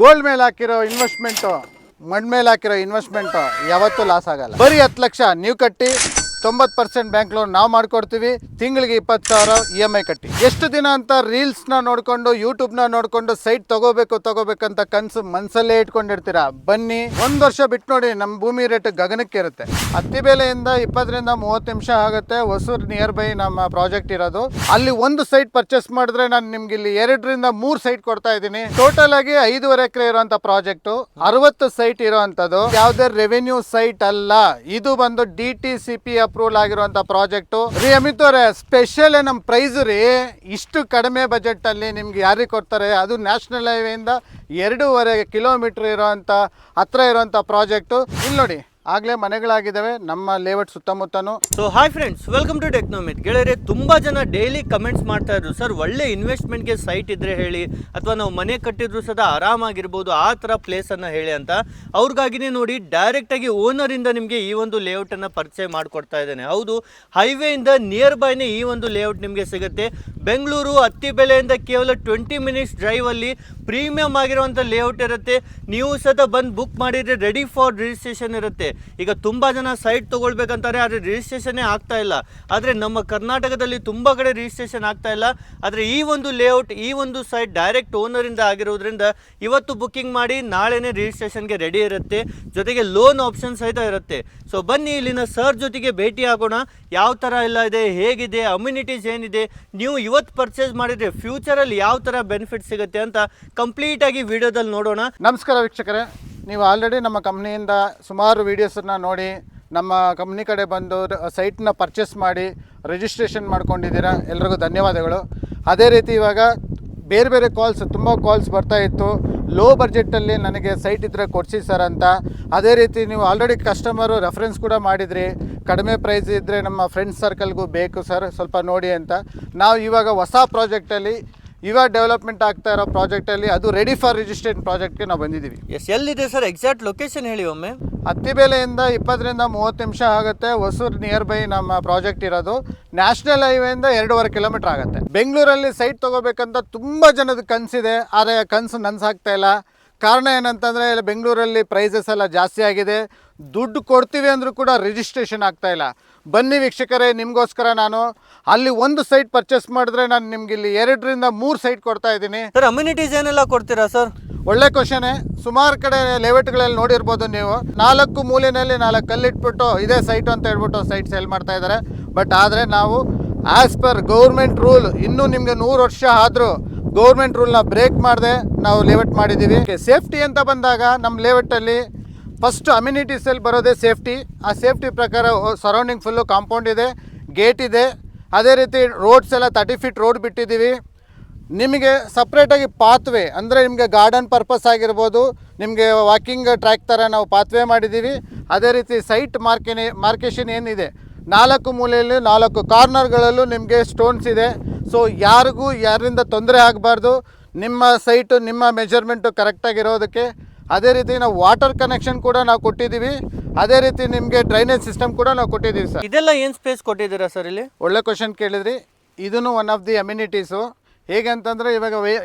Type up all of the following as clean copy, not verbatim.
Gold ಮೇಲೆ ಹಾಕಿರೋ investment ಮಣ್ಣ್ ಮೇಲೆ ಹಾಕಿರೋ ಇನ್ವೆಸ್ಟ್ಮೆಂಟು ಯಾವತ್ತೂ ಲಾಸ್ ಆಗಲ್ಲ. ಬರೀ 10 ಲಕ್ಷ ನೀವು ಕಟ್ಟಿ 90% ಬ್ಯಾಂಕ್ ಲೋನ್ ನಾವು ಮಾಡ್ಕೊಡ್ತೀವಿ. ತಿಂಗಳಿಗೆ 20,000 EMI ಕಟ್ಟಿ. ಎಷ್ಟು ದಿನ ಅಂತ ರೀಲ್ಸ್ನ ನೋಡ್ಕೊಂಡು ಯೂಟ್ಯೂಬ್ನ ನೋಡ್ಕೊಂಡು ಸೈಟ್ ತಗೋಬೇಕಂತ ಕನಸು ಮನಸ್ಸಲ್ಲೇ ಇಟ್ಕೊಂಡಿರ್ತೀರಾ. ಬನ್ನಿ, 1 ವರ್ಷ ಬಿಟ್ಟು ನೋಡಿ, ನಮ್ಮ ಭೂಮಿ ರೇಟ್ ಗಗನಕ್ಕೆ ಇರುತ್ತೆ. ಅತ್ತಿಬೇಲೆಯಿಂದ 20ರಿಂದ 30 ನಿಮಿಷ ಆಗುತ್ತೆ. ಹೊಸೂರು ನಿಯರ್ ಬೈ ನಮ್ಮ ಪ್ರಾಜೆಕ್ಟ್ ಇರೋದು. ಅಲ್ಲಿ ಒಂದು ಸೈಟ್ ಪರ್ಚೇಸ್ ಮಾಡಿದ್ರೆ ನಾನು ನಿಮ್ಗೆ ಇಲ್ಲಿ 2ರಿಂದ 3 ಸೈಟ್ ಕೊಡ್ತಾ ಇದ್ದೀನಿ. ಟೋಟಲ್ ಆಗಿ 5.5 ಎಕರೆ ಇರುವಂತ ಪ್ರಾಜೆಕ್ಟ್, 60 ಸೈಟ್ ಇರುವಂತದ್ದು. ಯಾವುದೇ ರೆವೆನ್ಯೂ ಸೈಟ್ ಅಲ್ಲ, ಇದು ಬಂದು DTCP ಅಪ್ರೂವಲ್ ಆಗಿರುವಂತ ಪ್ರಾಜೆಕ್ಟ್ ರೀ. ಅಮಿತ್ ಅವರೇ, ಸ್ಪೆಷಲ್ ನಮ್ಮ ಪ್ರೈಸ್ ರೀ. ಇಷ್ಟು ಕಡಿಮೆ ಬಜೆಟ್ ಅಲ್ಲಿ ನಿಮ್ಗೆ ಯಾರಿಗೆ ಕೊಡ್ತಾರೆ? ಅದು ನ್ಯಾಷನಲ್ ಹೈವೇ ಇಂದ 2.5 ಕಿಲೋಮೀಟರ್ ಇರುವಂತ ಹತ್ರ ಇರುವಂತ ಪ್ರಾಜೆಕ್ಟ್. ಇಲ್ಲಿ ನೋಡಿ, ಆಗ್ಲೇ ಮನೆಗಳಾಗಿದ್ದಾವೆ ನಮ್ಮ ಲೇಔಟ್ ಸುತ್ತಮುತ್ತನು. So hi friends, welcome to Technomith. ಗೆಳೆಯರೆ, ತುಂಬಾ ಜನ ಡೈಲಿ ಕಮೆಂಟ್ಸ್ ಮಾಡ್ತಾ ಇದ್ರು, ಸರ್ ಒಳ್ಳೆ ಇನ್ವೆಸ್ಟ್ಮೆಂಟ್ಗೆ ಸೈಟ್ ಇದ್ರೆ ಹೇಳಿ, ಅಥವಾ ನಾವು ಮನೆ ಕಟ್ಟಿದ್ರು ಸದಾ ಆರಾಮಾಗಿರ್ಬೋದು ಆ ಥರ ಪ್ಲೇಸನ್ನು ಹೇಳಿ ಅಂತ. ಅವ್ರಿಗಾಗಿನೇ ನೋಡಿ, ಡೈರೆಕ್ಟಾಗಿ ಓನರಿಂದ ನಿಮಗೆ ಈ ಒಂದು ಲೇಔಟನ್ನು ಪರಿಚಯ ಮಾಡಿಕೊಡ್ತಾ ಇದ್ದೇನೆ. ಹೌದು, ಹೈವೇಯಿಂದ ನಿಯರ್ ಬೈನೇ ಈ ಒಂದು ಲೇಔಟ್ ನಿಮಗೆ ಸಿಗುತ್ತೆ. ಬೆಂಗಳೂರು ಅತ್ತಿಬೆಲೆಯಿಂದ ಕೇವಲ 20 ಮಿನಿಟ್ಸ್ ಡ್ರೈವಲ್ಲಿ ಪ್ರೀಮಿಯಂ ಆಗಿರುವಂಥ ಲೇಔಟ್ ಇರುತ್ತೆ. ನೀವು ಸದಾ ಬಂದು ಬುಕ್ ಮಾಡಿದರೆ ರೆಡಿ ಫಾರ್ ರಿಜಿಸ್ಟ್ರೇಷನ್ ಇರುತ್ತೆ. ಈಗ ತುಂಬ ಜನ ಸೈಟ್ ತೊಗೊಳ್ಬೇಕಂತಾರೆ, ಆದರೆ ರಿಜಿಸ್ಟ್ರೇಷನ್ನೇ ಆಗ್ತಾ ಇಲ್ಲ. ಆದರೆ ನಮ್ಮ ಕರ್ನಾಟಕದಲ್ಲಿ ತುಂಬ ಕಡೆ ರಿಜಿಸ್ಟ್ರೇಷನ್ ಆಗ್ತಾ ಇಲ್ಲ. ಆದರೆ ಈ ಒಂದು ಲೇಔಟ್, ಈ ಒಂದು ಸೈಟ್ ಡೈರೆಕ್ಟ್ ಓನರಿಂದ ಆಗಿರೋದ್ರಿಂದ ಇವತ್ತು ಬುಕ್ಕಿಂಗ್ ಮಾಡಿ ನಾಳೆನೇ ರಿಜಿಸ್ಟ್ರೇಷನ್ಗೆ ರೆಡಿ ಇರುತ್ತೆ. ಜೊತೆಗೆ ಲೋನ್ ಆಪ್ಷನ್ ಸಹಿತ ಇರುತ್ತೆ. ಸೊ ಬನ್ನಿ, ಇಲ್ಲಿನ ಸರ್ ಜೊತೆಗೆ ಭೇಟಿ ಆಗೋಣ. ಯಾವ ಥರ ಎಲ್ಲ ಇದೆ, ಹೇಗಿದೆ, ಅಮ್ಯುನಿಟೀಸ್ ಏನಿದೆ, ನೀವು ಇವತ್ತು ಪರ್ಚೇಸ್ ಮಾಡಿದರೆ ಫ್ಯೂಚರಲ್ಲಿ ಯಾವ ಥರ ಬೆನಿಫಿಟ್ ಸಿಗುತ್ತೆ ಅಂತ ಕಂಪ್ಲೀಟಾಗಿ ವಿಡಿಯೋದಲ್ಲಿ ನೋಡೋಣ. ನಮಸ್ಕಾರ ವೀಕ್ಷಕರೇ, ನೀವು ಆಲ್ರೆಡಿ ನಮ್ಮ ಕಂಪ್ನಿಯಿಂದ ಸುಮಾರು ವೀಡಿಯೋಸನ್ನು ನೋಡಿ ನಮ್ಮ ಕಂಪ್ನಿ ಕಡೆ ಬಂದು ಸೈಟ್ನ ಪರ್ಚೇಸ್ ಮಾಡಿ ರಿಜಿಸ್ಟ್ರೇಷನ್ ಮಾಡ್ಕೊಂಡಿದ್ದೀರಾ. ಎಲ್ರಿಗೂ ಧನ್ಯವಾದಗಳು. ಅದೇ ರೀತಿ ಇವಾಗ ಬೇರೆ ಬೇರೆ ತುಂಬ ಕಾಲ್ಸ್ ಬರ್ತಾ ಇತ್ತು, ಲೋ ಬಡ್ಜೆಟಲ್ಲಿ ನನಗೆ ಸೈಟ್ ಇದ್ದರೆ ಕೊಡಿಸಿ ಸರ್ ಅಂತ. ಅದೇ ರೀತಿ ನೀವು ಆಲ್ರೆಡಿ ಕಸ್ಟಮರು ರೆಫರೆನ್ಸ್ ಕೂಡ ಮಾಡಿದ್ರಿ, ಕಡಿಮೆ ಪ್ರೈಸ್ ಇದ್ದರೆ ನಮ್ಮ ಫ್ರೆಂಡ್ಸ್ ಸರ್ಕಲ್ಗೂ ಬೇಕು ಸರ್ ಸ್ವಲ್ಪ ನೋಡಿ ಅಂತ. ನಾವು ಇವಾಗ ಹೊಸ ಪ್ರಾಜೆಕ್ಟಲ್ಲಿ, ಇವಾಗ ಡೆವಲಪ್ಮೆಂಟ್ ಆಗ್ತಾ ಇರೋ ಪ್ರಾಜೆಕ್ಟಲ್ಲಿ, ಅದು ರೆಡಿ ಫಾರ್ ರಿಜಿಸ್ಟ್ರೇಷನ್ ಪ್ರಾಜೆಕ್ಟ್ಗೆ ನಾವು ಬಂದಿದ್ದೀವಿ. ಎಲ್ಲಿದೆ ಸರ್ ಎಕ್ಸಾಕ್ಟ್ ಲೊಕೇಶನ್ ಹೇಳಿ ಒಮ್ಮೆ. ಅತ್ತಿಬೇಲೆಯಿಂದ 20ರಿಂದ 30 ನಿಮಿಷ ಆಗುತ್ತೆ. ಹೊಸೂರು ನಿಯರ್ ಬೈ ನಮ್ಮ ಪ್ರಾಜೆಕ್ಟ್ ಇರೋದು. ನ್ಯಾಷನಲ್ ಹೈವೇಯಿಂದ 2.5 ಕಿಲೋಮೀಟರ್ ಆಗುತ್ತೆ. ಬೆಂಗಳೂರಲ್ಲಿ ಸೈಟ್ ತೊಗೋಬೇಕಂತ ತುಂಬ ಜನದ ಕನಸಿದೆ, ಆದರೆ ಕನಸು ನನಸಾಗ್ತಾ ಇಲ್ಲ. ಕಾರಣ ಏನಂತಂದರೆ, ಬೆಂಗಳೂರಲ್ಲಿ ಪ್ರೈಸಸ್ ಎಲ್ಲ ಜಾಸ್ತಿ ಆಗಿದೆ. ದುಡ್ಡು ಕೊಡ್ತೀವಿ ಅಂದರೂ ಕೂಡ ರಿಜಿಸ್ಟ್ರೇಷನ್ ಆಗ್ತಾ ಇಲ್ಲ. ಬನ್ನಿ ವೀಕ್ಷಕರೇ, ನಿಮಗೋಸ್ಕರ ನಾನು ಅಲ್ಲಿ ಒಂದು ಸೈಟ್ ಪರ್ಚೇಸ್ ಮಾಡಿದ್ರೆ ನಾನು ನಿಮ್ಗೆ ಇಲ್ಲಿ 2ರಿಂದ 3 ಸೈಟ್ ಕೊಡ್ತಾ ಇದ್ದೀನಿ. ಸರ್ ಅಮ್ಯುನಿಟೀಸ್ ಏನೆಲ್ಲ ಕೊಡ್ತೀರಾ ಸರ್? ಒಳ್ಳೆ ಕ್ವಶನೇ. ಸುಮಾರು ಕಡೆ ಲೇಔಟ್ಗಳಲ್ಲಿ ನೋಡಿರ್ಬೋದು ನೀವು, 4 ಮೂಲೆಯಲ್ಲಿ 4 ಕಲ್ಲಿಟ್ಬಿಟ್ಟು ಇದೇ ಸೈಟು ಅಂತ ಹೇಳ್ಬಿಟ್ಟು ಸೈಟ್ ಸೇಲ್ ಮಾಡ್ತಾ ಇದ್ದಾರೆ. ಬಟ್ ಆದರೆ ನಾವು ಆ್ಯಸ್ ಪರ್ ಗೌರ್ಮೆಂಟ್ ರೂಲ್, ಇನ್ನೂ ನಿಮಗೆ 100 ವರ್ಷ ಆದರೂ ಗೌರ್ಮೆಂಟ್ ರೂಲ್ನ ಬ್ರೇಕ್ ಮಾಡದೆ ನಾವು ಲೇಔಟ್ ಮಾಡಿದ್ದೀವಿ. ಸೇಫ್ಟಿ ಅಂತ ಬಂದಾಗ ನಮ್ಮ ಲೇಔಟಲ್ಲಿ ಫಸ್ಟ್ ಅಮ್ಯುನಿಟೀಸಲ್ಲಿ ಬರೋದೇ ಸೇಫ್ಟಿ. ಆ ಸೇಫ್ಟಿ ಪ್ರಕಾರ ಸರೌಂಡಿಂಗ್ ಫುಲ್ಲು ಕಾಂಪೌಂಡ್ ಇದೆ, ಗೇಟ್ ಇದೆ. ಅದೇ ರೀತಿ ರೋಡ್ಸ್ ಎಲ್ಲ 30 ಫೀಟ್ ರೋಡ್ ಬಿಟ್ಟಿದ್ದೀವಿ. ನಿಮಗೆ ಸಪ್ರೇಟಾಗಿ ಪಾತ್ವೇ, ಅಂದರೆ ನಿಮಗೆ ಗಾರ್ಡನ್ ಪರ್ಪಸ್ ಆಗಿರ್ಬೋದು, ನಿಮಗೆ ವಾಕಿಂಗ್ ಟ್ರ್ಯಾಕ್ ಥರ ನಾವು ಪಾತ್ವೇ ಮಾಡಿದ್ದೀವಿ. ಅದೇ ರೀತಿ ಸೈಟ್ ಮಾರ್ಕೇಷನ್ ಏನಿದೆ, 4 ಮೂಲೆಯಲ್ಲಿ 4 ಕಾರ್ನರ್ಗಳಲ್ಲೂ ನಿಮಗೆ ಸ್ಟೋನ್ಸ್ ಇದೆ. ಸೊ ಯಾರಿಂದ ತೊಂದರೆ ಆಗಬಾರ್ದು, ನಿಮ್ಮ ಸೈಟು ನಿಮ್ಮ ಮೆಜರ್ಮೆಂಟು ಕರೆಕ್ಟಾಗಿರೋದಕ್ಕೆ. ಅದೇ ರೀತಿ ನಾವು ವಾಟರ್ ಕನೆಕ್ಷನ್ ಕೂಡ ನಾವು ಕೊಟ್ಟಿದ್ದೀವಿ. ಅದೇ ರೀತಿ ನಿಮಗೆ ಡ್ರೈನೇಜ್ ಸಿಸ್ಟಮ್ ಕೂಡ ನಾವು ಕೊಟ್ಟಿದ್ದೀವಿ ಸರ್. ಇದೆಲ್ಲ ಏನು ಸ್ಪೇಸ್ ಕೊಟ್ಟಿದ್ದೀರಾ ಸರ್ ಇಲ್ಲಿ? ಒಳ್ಳೆ ಕ್ವಶನ್ ಕೇಳಿದ್ರಿ. ಇದೂ ಒನ್ ಆಫ್ ದಿ ಅಮ್ಯುನಿಟೀಸು. ಹೇಗೆ ಅಂತಂದರೆ, ಇವಾಗ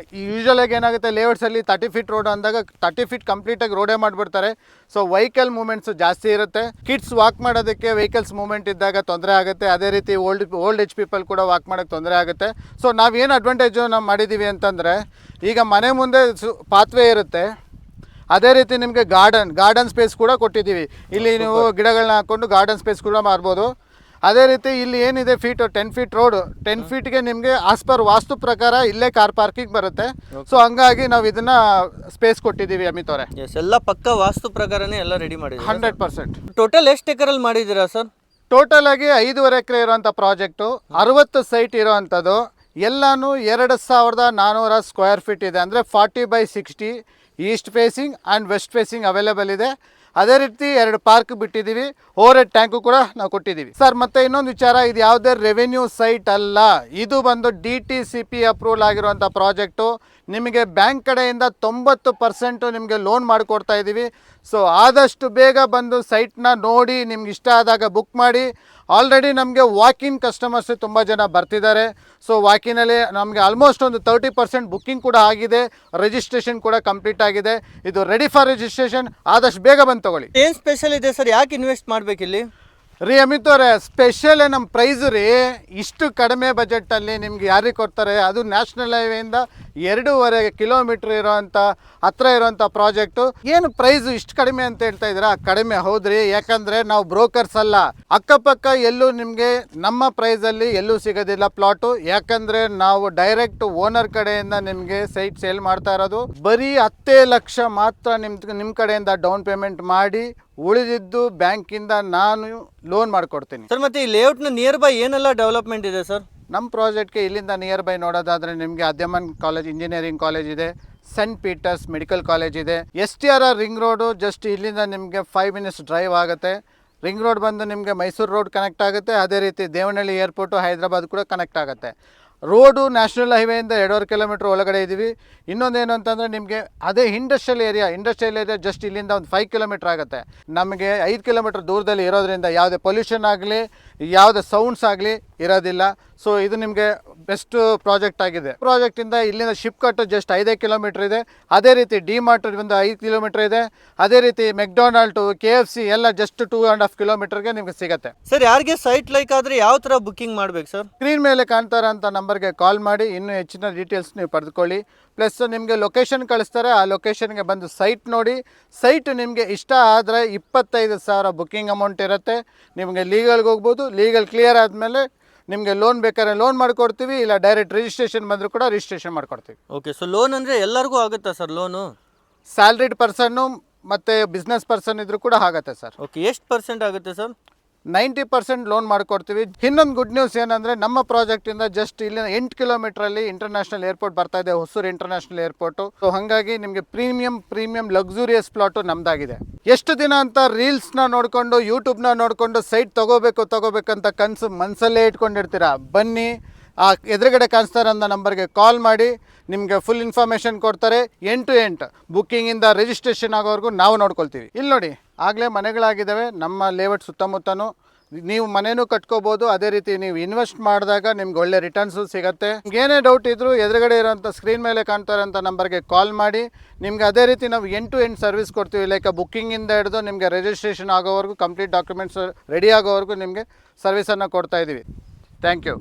ಯೂಶ್ವಲಾಗಿ ಏನಾಗುತ್ತೆ, ಲೇಔಟ್ಸಲ್ಲಿ 30 ಫೀಟ್ ರೋಡ್ ಅಂದಾಗ 30 ಫೀಟ್ ಕಂಪ್ಲೀಟಾಗಿ ರೋಡೇ ಮಾಡಿಬಿಡ್ತಾರೆ. ಸೊ ವೆಹಿಕಲ್ ಮೂವ್ಮೆಂಟ್ಸು ಜಾಸ್ತಿ ಇರುತ್ತೆ. ಕಿಡ್ಸ್ ವಾಕ್ ಮಾಡೋದಕ್ಕೆ ವೆಹಿಕಲ್ಸ್ ಮೂವ್ಮೆಂಟ್ ಇದ್ದಾಗ ತೊಂದರೆ ಆಗುತ್ತೆ. ಅದೇ ರೀತಿ ಓಲ್ಡ್ ಏಜ್ ಪೀಪಲ್ ಕೂಡ ವಾಕ್ ಮಾಡೋಕ್ಕೆ ತೊಂದರೆ ಆಗುತ್ತೆ. ಸೊ ನಾವೇನು ಅಡ್ವಾಂಟೇಜು ನಾವು ಮಾಡಿದ್ದೀವಿ ಅಂತಂದರೆ, ಈಗ ಮನೆ ಮುಂದೆ ಪಾತ್ವೇ ಇರುತ್ತೆ. ಅದೇ ರೀತಿ ನಿಮಗೆ ಗಾರ್ಡನ್ ಸ್ಪೇಸ್ ಕೂಡ ಕೊಟ್ಟಿದ್ದೀವಿ. ಇಲ್ಲಿ ನೀವು ಗಿಡಗಳನ್ನ ಹಾಕ್ಕೊಂಡು ಗಾರ್ಡನ್ ಸ್ಪೇಸ್ ಕೂಡ ಮಾಡ್ಬೋದು. ಅದೇ ರೀತಿ ಇಲ್ಲಿ ಏನಿದೆ ಫೀಟು 10 ಫೀಟ್ ರೋಡು, 10 ಫೀಟ್ಗೆ ನಿಮಗೆ ಆಸ್ ಪರ್ ವಾಸ್ತು ಪ್ರಕಾರ ಇಲ್ಲೇ ಕಾರ್ ಪಾರ್ಕಿಂಗ್ ಬರುತ್ತೆ. ಸೊ ಹಂಗಾಗಿ ನಾವು ಇದನ್ನ ಸ್ಪೇಸ್ ಕೊಟ್ಟಿದ್ದೀವಿ ಅಮಿತ್ ಅವರೇ. ಎಲ್ಲ ಪಕ್ಕ ವಾಸ್ತು ಪ್ರಕಾರನೇ ಎಲ್ಲ ರೆಡಿ ಮಾಡಿದ್ದೀವಿ 100%. ಟೋಟಲ್ ಎಷ್ಟು ಎಕರಲ್ಲಿ ಮಾಡಿದ್ದೀರಾ ಸರ್? ಟೋಟಲ್ ಆಗಿ 5.5 ಎಕರೆ ಇರುವಂಥ ಪ್ರಾಜೆಕ್ಟು, 60 ಸೈಟ್ ಇರೋವಂಥದ್ದು. ಎಲ್ಲಾನು 2400 ಸ್ಕ್ವೇರ್ ಫೀಟ್ ಇದೆ. ಅಂದರೆ 40/60 east facing and west facing available ಇದೆ. ಅದೇ ರೀತಿ 2 ಪಾರ್ಕ್ ಬಿಟ್ಟಿದ್ದೀವಿ. ಓವರ್ ಹೆಡ್ ಟ್ಯಾಂಕು ಕೂಡ ನಾವು ಕೊಟ್ಟಿದ್ದೀವಿ ಸರ್. ಮತ್ತೆ ಇನ್ನೊಂದು ವಿಚಾರ, ಇದು ಯಾವುದೇ ರೆವೆನ್ಯೂ ಸೈಟ್ ಅಲ್ಲ, ಇದು ಬಂದು DTCP ಅಪ್ರೂವಲ್ ಆಗಿರುವಂಥ ಪ್ರಾಜೆಕ್ಟು. ನಿಮಗೆ ಬ್ಯಾಂಕ್ ಕಡೆಯಿಂದ 90% ನಿಮಗೆ ಲೋನ್ ಮಾಡಿಕೊಡ್ತಾ ಇದ್ದೀವಿ. ಸೊ ಆದಷ್ಟು ಬೇಗ ಬಂದು ಸೈಟ್ನ ನೋಡಿ, ನಿಮ್ಗೆ ಇಷ್ಟ ಆದಾಗ ಬುಕ್ ಮಾಡಿ. ಆಲ್ರೆಡಿ ನಮಗೆ ವಾಕಿನ್ ಕಸ್ಟಮರ್ಸ್ ತುಂಬ ಜನ ಬರ್ತಿದ್ದಾರೆ. ಸೊ ವಾಕಿನಲ್ಲಿ ನಮಗೆ ಆಲ್ಮೋಸ್ಟ್ ಒಂದು 30% ಬುಕ್ಕಿಂಗ್ ಕೂಡ ಆಗಿದೆ, ರಿಜಿಸ್ಟ್ರೇಷನ್ ಕೂಡ ಕಂಪ್ಲೀಟ್ ಆಗಿದೆ. ಇದು ರೆಡಿ ಫಾರ್ ರಿಜಿಸ್ಟ್ರೇಷನ್, ಆದಷ್ಟು ಬೇಗ ಬಂದು ತಗೊಳ್ಳಿ. ಏನು ಸ್ಪೆಷಲ್ ಇದೆ ಸರ್, ಯಾಕೆ ಇನ್ವೆಸ್ಟ್ ಮಾಡಬೇಕಿಲ್ಲಿ? ರೀ ಅಮಿತ್ ಅವರೇ, ಸ್ಪೆಷಲ್ ನಮ್ಮ ಪ್ರೈಸು ರೀ, ಇಷ್ಟು ಕಡಿಮೆ ಬಜೆಟಲ್ಲಿ ನಿಮ್ಗೆ ಯಾರಿಗೆ ಕೊಡ್ತಾರೆ? ಅದು ನ್ಯಾಷನಲ್ ಹೈವೇಯಿಂದ 2.5 ಕಿಲೋಮೀಟ್ರ್ ಇರೋವಂಥ ಹತ್ರ ಇರೋವಂಥ ಪ್ರಾಜೆಕ್ಟು. ಏನು ಪ್ರೈಸು ಇಷ್ಟು ಕಡಿಮೆ ಅಂತ ಹೇಳ್ತಾ ಇದ್ದೀರಾ? ಕಡಿಮೆ ಹೌದ್ರಿ, ಯಾಕಂದರೆ ನಾವು ಬ್ರೋಕರ್ಸ್ ಅಲ್ಲ. ಅಕ್ಕಪಕ್ಕ ಎಲ್ಲೂ ನಿಮಗೆ ನಮ್ಮ ಪ್ರೈಸಲ್ಲಿ ಎಲ್ಲೂ ಸಿಗೋದಿಲ್ಲ ಪ್ಲಾಟು, ಯಾಕಂದರೆ ನಾವು ಡೈರೆಕ್ಟ್ ಓನರ್ ಕಡೆಯಿಂದ ನಿಮಗೆ ಸೈಟ್ ಸೇಲ್ ಮಾಡ್ತಾ ಇರೋದು. ಬರೀ 10 ಲಕ್ಷ ಮಾತ್ರ ನಿಮ್ಮ ಕಡೆಯಿಂದ ಡೌನ್ ಪೇಮೆಂಟ್ ಮಾಡಿ, ಉಳಿದಿದ್ದು ಬ್ಯಾಂಕಿಂದ ನಾನು ಲೋನ್ ಮಾಡಿಕೊಡ್ತೀನಿ. ಸರ್ ಮತ್ತೆ ಈ ಲೇಔಟ್ನ ನಿಯರ್ ಬೈ ಏನೆಲ್ಲ ಡೆವಲಪ್ಮೆಂಟ್ ಇದೆ ಸರ್? ನಮ್ಮ ಪ್ರಾಜೆಕ್ಟ್ಗೆ ಇಲ್ಲಿಂದ ನಿಯರ್ ಬೈ ನೋಡೋದಾದರೆ ನಿಮಗೆ ಅದ್ಯಮನ್ ಕಾಲೇಜ್, ಇಂಜಿನಿಯರಿಂಗ್ ಕಾಲೇಜ್ ಇದೆ, ಸೆಂಟ್ ಪೀಟರ್ಸ್ ಮೆಡಿಕಲ್ ಕಾಲೇಜ್ ಇದೆ, STRR ರಿಂಗ್ ರೋಡು ಜಸ್ಟ್ ಇಲ್ಲಿಂದ ನಿಮಗೆ 5 ಮಿನಿಟ್ಸ್ ಡ್ರೈವ್ ಆಗುತ್ತೆ. ರಿಂಗ್ ರೋಡ್ ಬಂದು ನಿಮಗೆ ಮೈಸೂರು ರೋಡ್ ಕನೆಕ್ಟ್ ಆಗುತ್ತೆ. ಅದೇ ರೀತಿ ದೇವನಹಳ್ಳಿ ಏರ್ಪೋರ್ಟು ಹೈದರಾಬಾದ್ ಕೂಡ ಕನೆಕ್ಟ್ ಆಗುತ್ತೆ. ರೋಡು ನ್ಯಾಷನಲ್ ಹೈವೇಯಿಂದ 2.5 ಕಿಲೋಮೀಟ್ರ್ ಒಳಗಡೆ ಇದ್ದೀವಿ. ಇನ್ನೊಂದೇನು ಅಂತಂದರೆ ನಿಮಗೆ ಅದೇ ಇಂಡಸ್ಟ್ರಿಯಲ್ ಏರಿಯಾ ಜಸ್ಟ್ ಇಲ್ಲಿಂದ ಒಂದು 5 ಕಿಲೋಮೀಟ್ರ್ ಆಗುತ್ತೆ. ನಮಗೆ 5 ಕಿಲೋಮೀಟ್ರ್ ದೂರದಲ್ಲಿ ಇರೋದ್ರಿಂದ ಯಾವುದೇ ಪೊಲ್ಯೂಷನ್ ಆಗಲಿ, ಯಾವುದೇ ಸೌಂಡ್ಸ್ ಆಗಲಿ ಇರೋದಿಲ್ಲ. ಸೊ ಇದು ನಿಮಗೆ ಬೆಸ್ಟ್ ಪ್ರಾಜೆಕ್ಟ್ ಆಗಿದೆ. ಪ್ರಾಜೆಕ್ಟಿಂದ ಇಲ್ಲಿಂದ ಶಿಪ್ಕಟ್ ಜಸ್ಟ್ 5 ಕಿಲೋಮೀಟ್ರ್ ಇದೆ. ಅದೇ ರೀತಿ ಡಿ ಮಾರ್ಟ್ ಒಂದು 5 ಕಿಲೋಮೀಟ್ರ್ ಇದೆ. ಅದೇ ರೀತಿ ಮೆಕ್ಡೊನಾಲ್ಡು, KFC ಎಲ್ಲ ಜಸ್ಟ್ 2.5 ಕಿಲೋಮೀಟ್ರಿಗೆ ನಿಮಗೆ ಸಿಗುತ್ತೆ. ಸರ್ ಯಾರಿಗೆ ಸೈಟ್ ಲೈಕ್ ಆದರೆ ಯಾವ ಥರ ಬುಕ್ಕಿಂಗ್ ಮಾಡಬೇಕು ಸರ್? ಸ್ಕ್ರೀನ್ ಮೇಲೆ ಕಾಣ್ತಾರ ಅಂತ ನಂಬರ್ಗೆ ಕಾಲ್ ಮಾಡಿ ಇನ್ನೂ ಹೆಚ್ಚಿನ ಡೀಟೇಲ್ಸ್ ನೀವು ಪಡೆದುಕೊಳ್ಳಿ. ಪ್ಲಸ್ ನಿಮಗೆ ಲೊಕೇಶನ್ ಕಳಿಸ್ತಾರೆ, ಆ ಲೊಕೇಶನ್ಗೆ ಬಂದು ಸೈಟ್ ನೋಡಿ. ಸೈಟ್ ನಿಮಗೆ ಇಷ್ಟ ಆದರೆ 25,000 ಬುಕ್ಕಿಂಗ್ ಅಮೌಂಟ್ ಇರುತ್ತೆ. ನಿಮಗೆ ಲೀಗಲ್ಗೆ ಹೋಗ್ಬೋದು. ಲೀಗಲ್ ಕ್ಲಿಯರ್ ಆದಮೇಲೆ ನಿಮಗೆ ಲೋನ್ ಬೇಕಾದ್ರೆ ಲೋನ್ ಮಾಡಿಕೊಡ್ತೀವಿ, ಇಲ್ಲ ಡೈರೆಕ್ಟ್ ರಿಜಿಸ್ಟ್ರೇಷನ್ ಬಂದರೂ ಕೂಡ ರಿಜಿಸ್ಟ್ರೇಷನ್ ಮಾಡಿಕೊಡ್ತೀವಿ. ಓಕೆ, ಸೊ ಲೋನ್ ಅಂದರೆ ಎಲ್ಲರಿಗೂ ಆಗುತ್ತಾ ಸರ್ ಲೋನು? ಸ್ಯಾಲ್ರಿಡ್ ಪರ್ಸನ್ನು ಮತ್ತು ಬಿಸ್ನೆಸ್ ಪರ್ಸನ್ ಇದ್ರೂ ಕೂಡ ಆಗುತ್ತೆ ಸರ್. ಓಕೆ, ಎಷ್ಟು ಪರ್ಸೆಂಟ್ ಆಗುತ್ತೆ ಸರ್? 90% ಲೋನ್ ಮಾಡಿಕೊಡ್ತೀವಿ. ಇನ್ನೊಂದು ಗುಡ್ ನ್ಯೂಸ್ ಏನಂದರೆ ನಮ್ಮ ಪ್ರಾಜೆಕ್ಟಿಂದ ಜಸ್ಟ್ ಇಲ್ಲಿನ 8 ಕಿಲೋಮೀಟ್ರಲ್ಲಿ ಇಂಟರ್ನ್ಯಾಷನಲ್ ಏರ್ಪೋರ್ಟ್ ಬರ್ತಾ ಇದೆ, ಹೊಸೂರು ಇಂಟರ್ನ್ಯಾಷನಲ್ ಏರ್ಪೋರ್ಟು. ಸೊ ಹಾಗಾಗಿ ನಿಮಗೆ ಪ್ರೀಮಿಯಂ ಲಕ್ಸುರಿಯಸ್ ಪ್ಲಾಟು ನಮ್ಮದಾಗಿದೆ. ಎಷ್ಟು ದಿನ ಅಂತ ರೀಲ್ಸ್ನ ನೋಡಿಕೊಂಡು, ಯೂಟ್ಯೂಬ್ನ ನೋಡಿಕೊಂಡು ಸೈಟ್ ತಗೋಬೇಕಂತ ಕನಸು ಮನಸ್ಸಲ್ಲೇ ಇಟ್ಕೊಂಡಿರ್ತೀರಾ. ಬನ್ನಿ, ಆ ಎದುರುಗಡೆ ಕಾಣಿಸ್ತಾರಂಥ ನಂಬರ್ಗೆ ಕಾಲ್ ಮಾಡಿ, ನಿಮಗೆ ಫುಲ್ ಇನ್ಫಾರ್ಮೇಷನ್ ಕೊಡ್ತಾರೆ. 8 to 8 ಬುಕ್ಕಿಂಗಿಂದ ರಿಜಿಸ್ಟ್ರೇಷನ್ ಆಗೋವರೆಗೂ ನಾವು ನೋಡ್ಕೊಳ್ತೀವಿ. ಇಲ್ಲಿ ನೋಡಿ, ಆಗಲೇ ಮನೆಗಳಾಗಿದ್ದಾವೆ ನಮ್ಮ ಲೇಔಟ್ ಸುತ್ತಮುತ್ತನೂ. ನೀವು ಮನೆಯೂ ಕಟ್ಕೋಬೋದು. ಅದೇ ರೀತಿ ನೀವು ಇನ್ವೆಸ್ಟ್ ಮಾಡಿದಾಗ ನಿಮ್ಗೆ ಒಳ್ಳೆ ರಿಟರ್ನ್ಸು ಸಿಗುತ್ತೆ. ಏನೇ ಡೌಟ್ ಇದ್ದರೂ ಎದುರುಗಡೆ ಇರೋಂಥ ಸ್ಕ್ರೀನ್ ಮೇಲೆ ಕಾಣ್ತಾ ಇರೋಂಥ ನಂಬರ್ಗೆ ಕಾಲ್ ಮಾಡಿ. ನಿಮ್ಗೆ ಅದೇ ರೀತಿ ನಾವು 8 to 8 ಸರ್ವಿಸ್ ಕೊಡ್ತೀವಿ. ಲೈಕ್ ಬುಕ್ಕಿಂಗಿಂದ ಹಿಡಿದು ನಿಮಗೆ ರಿಜಿಸ್ಟ್ರೇಷನ್ ಆಗೋವರೆಗೂ, ಕಂಪ್ಲೀಟ್ ಡಾಕ್ಯುಮೆಂಟ್ಸ್ ರೆಡಿ ಆಗೋವರೆಗೂ ನಿಮಗೆ ಸರ್ವಿಸನ್ನು ಕೊಡ್ತಾ ಇದ್ದೀವಿ. Thank you.